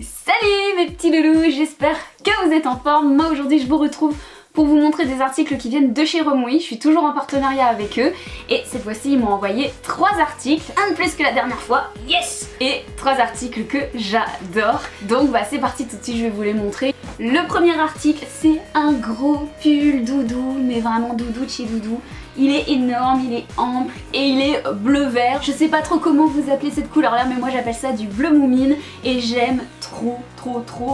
Salut mes petits loulous, j'espère que vous êtes en forme. Moi aujourd'hui je vous retrouve pour vous montrer des articles qui viennent de chez Romwe. Je suis toujours en partenariat avec eux et cette fois-ci ils m'ont envoyé 3 articles, un de plus que la dernière fois, yes! Et 3 articles que j'adore. Donc bah c'est parti, tout de suite je vais vous les montrer. Le premier article c'est un gros pull doudou, mais vraiment doudou de chez doudou. Il est énorme, il est ample et il est bleu-vert. Je sais pas trop comment vous appelez cette couleur là, mais moi j'appelle ça du bleu moumine et j'aime trop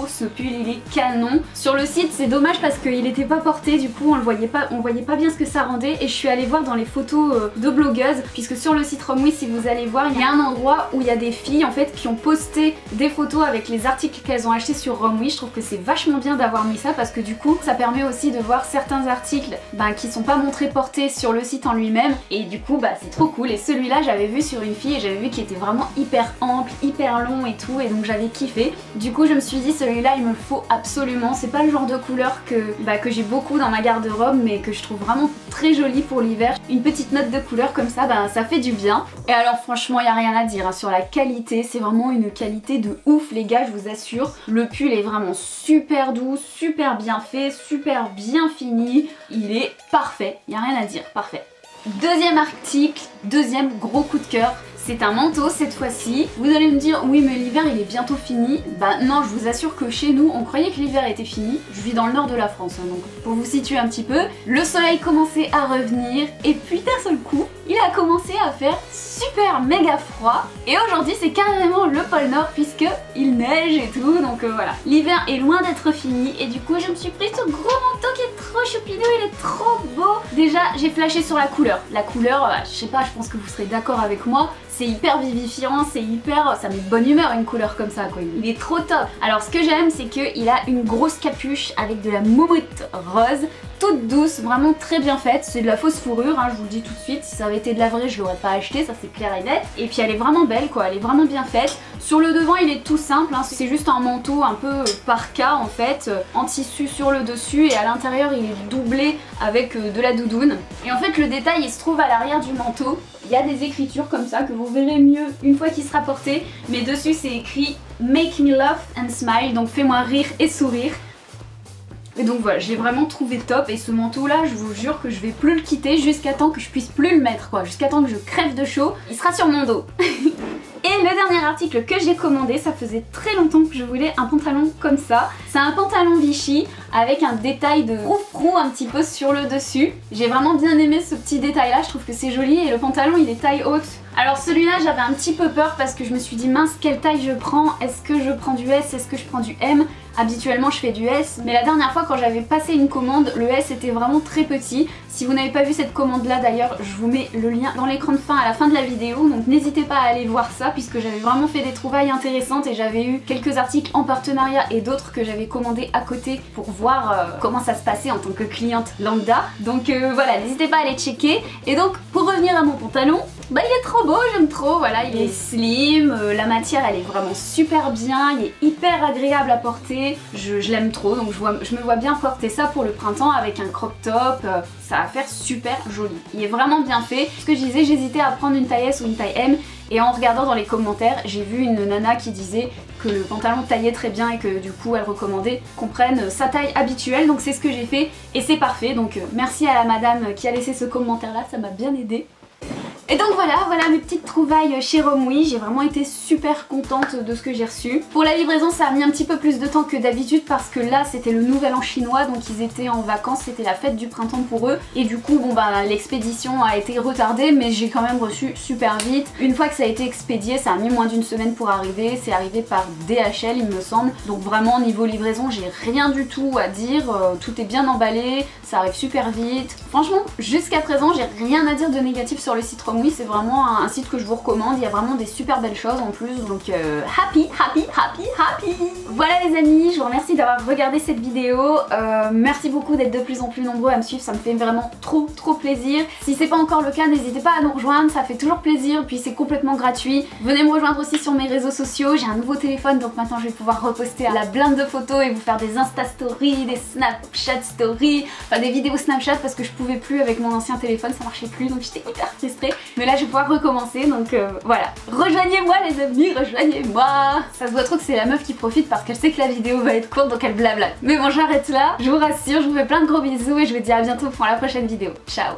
ce pull, il est canon. Sur le site c'est dommage parce qu'il était pas porté, du coup on voyait pas bien ce que ça rendait et je suis allée voir dans les photos de blogueuses, puisque sur le site Romwe, si vous allez voir, il y a un endroit où il y a des filles en fait qui ont posté des photos avec les articles qu'elles ont achetés sur Romwe. Je trouve que c'est vachement bien d'avoir mis ça parce que du coup ça permet aussi de voir certains articles qui sont pas montrés portés sur le site en lui-même et du coup c'est trop cool. Et celui-là j'avais vu sur une fille et j'avais vu qu'il était vraiment hyper ample, hyper long et tout, et donc j'avais kiffé. Du coup je me suis dit celui-là il me le faut absolument. C'est pas le genre de couleur que j'ai beaucoup dans ma garde-robe mais que je trouve vraiment très joli pour l'hiver. Une petite note de couleur comme ça, ça fait du bien. Et alors franchement il n'y a rien à dire hein, sur la qualité, c'est vraiment une qualité de ouf les gars, je vous assure. Le pull est vraiment super doux, super bien fait, super bien fini. Il est parfait, il n'y a rien à dire, parfait. Deuxième article, deuxième gros coup de cœur. C'est un manteau cette fois-ci. Vous allez me dire oui mais l'hiver il est bientôt fini. Non, je vous assure que chez nous on croyait que l'hiver était fini. Je vis dans le nord de la France hein, donc pour vous situer un petit peu. Le soleil commençait à revenir et puis d'un seul coup il a commencé à faire super méga froid. Et aujourd'hui c'est carrément le pôle Nord puisque il neige et tout, donc voilà. L'hiver est loin d'être fini et du coup je me suis pris ce gros manteau qui est trop choupineux, il est trop beau. Déjà j'ai flashé sur la couleur. La couleur, je sais pas, je pense que vous serez d'accord avec moi. C'est hyper vivifiant, c'est hyper... ça met de bonne humeur une couleur comme ça quoi, il est trop top. Alors ce que j'aime c'est qu'il a une grosse capuche avec de la moumoute rose, toute douce, vraiment très bien faite. C'est de la fausse fourrure, hein, je vous le dis tout de suite, si ça avait été de la vraie je l'aurais pas acheté, ça c'est clair et net. Et puis elle est vraiment belle quoi, elle est vraiment bien faite. Sur le devant il est tout simple, hein, c'est juste un manteau un peu parka en fait, en tissu sur le dessus et à l'intérieur il est doublé avec de la doudoune. Et en fait le détail il se trouve à l'arrière du manteau. Il y a des écritures comme ça que vous verrez mieux une fois qu'il sera porté, mais dessus c'est écrit Make me laugh and smile, donc fais-moi rire et sourire. Et donc voilà, je l'ai vraiment trouvé top et ce manteau là je vous jure que je vais plus le quitter jusqu'à temps que je puisse plus le mettre quoi, jusqu'à temps que je crève de chaud, il sera sur mon dos. Et le dernier article que j'ai commandé, ça faisait très longtemps que je voulais un pantalon comme ça. C'est un pantalon Vichy avec un détail de froufrou un petit peu sur le dessus. J'ai vraiment bien aimé ce petit détail là, je trouve que c'est joli et le pantalon il est taille haute. Alors celui-là j'avais un petit peu peur parce que je me suis dit mince quelle taille je prends, est-ce que je prends du S, est-ce que je prends du M? Habituellement je fais du S, mais la dernière fois quand j'avais passé une commande, le S était vraiment très petit. Si vous n'avez pas vu cette commande là d'ailleurs, je vous mets le lien dans l'écran de fin à la fin de la vidéo, donc n'hésitez pas à aller voir ça puisque j'avais vraiment fait des trouvailles intéressantes et j'avais eu quelques articles en partenariat et d'autres que j'avais commandés à côté pour voir comment ça se passait en tant que cliente lambda. Donc voilà, n'hésitez pas à aller checker. Et donc pour revenir à mon pantalon, il est trop beau, j'aime trop, voilà, il est slim, la matière elle est vraiment super bien, il est hyper agréable à porter, je l'aime trop, donc je me vois bien porter ça pour le printemps avec un crop top, ça va faire super joli, il est vraiment bien fait. Ce que je disais, j'hésitais à prendre une taille S ou une taille M, et en regardant dans les commentaires, j'ai vu une nana qui disait que le pantalon taillait très bien et que du coup elle recommandait qu'on prenne sa taille habituelle, donc c'est ce que j'ai fait et c'est parfait, donc merci à la madame qui a laissé ce commentaire là, ça m'a bien aidé. Et donc voilà mes petites trouvailles chez Romwe, j'ai vraiment été super contente de ce que j'ai reçu. Pour la livraison ça a mis un petit peu plus de temps que d'habitude parce que là c'était le nouvel an chinois, donc ils étaient en vacances, c'était la fête du printemps pour eux. Et du coup l'expédition a été retardée mais j'ai quand même reçu super vite. Une fois que ça a été expédié, ça a mis moins d'une semaine pour arriver, c'est arrivé par DHL il me semble. Donc vraiment niveau livraison j'ai rien du tout à dire, tout est bien emballé, ça arrive super vite. Franchement jusqu'à présent j'ai rien à dire de négatif sur le site Romwe. C'est vraiment un site que je vous recommande, il y a vraiment des super belles choses en plus, donc happy. Voilà les amis, je vous remercie d'avoir regardé cette vidéo. Merci beaucoup d'être de plus en plus nombreux à me suivre, ça me fait vraiment trop plaisir. Si c'est pas encore le cas, n'hésitez pas à nous rejoindre, ça fait toujours plaisir, puis c'est complètement gratuit. Venez me rejoindre aussi sur mes réseaux sociaux, j'ai un nouveau téléphone donc maintenant je vais pouvoir reposter la blinde de photos et vous faire des Insta Stories, des Snapchat Stories, enfin des vidéos Snapchat parce que je pouvais plus avec mon ancien téléphone, ça marchait plus donc j'étais hyper frustrée. Mais là je vais pouvoir recommencer donc voilà. Rejoignez-moi les amis, rejoignez-moi. Ça se voit trop que c'est la meuf qui profite parce qu'elle sait que la vidéo va être courte donc elle blablate. Mais bon j'arrête là, je vous rassure, je vous fais plein de gros bisous et je vous dis à bientôt pour la prochaine vidéo. Ciao.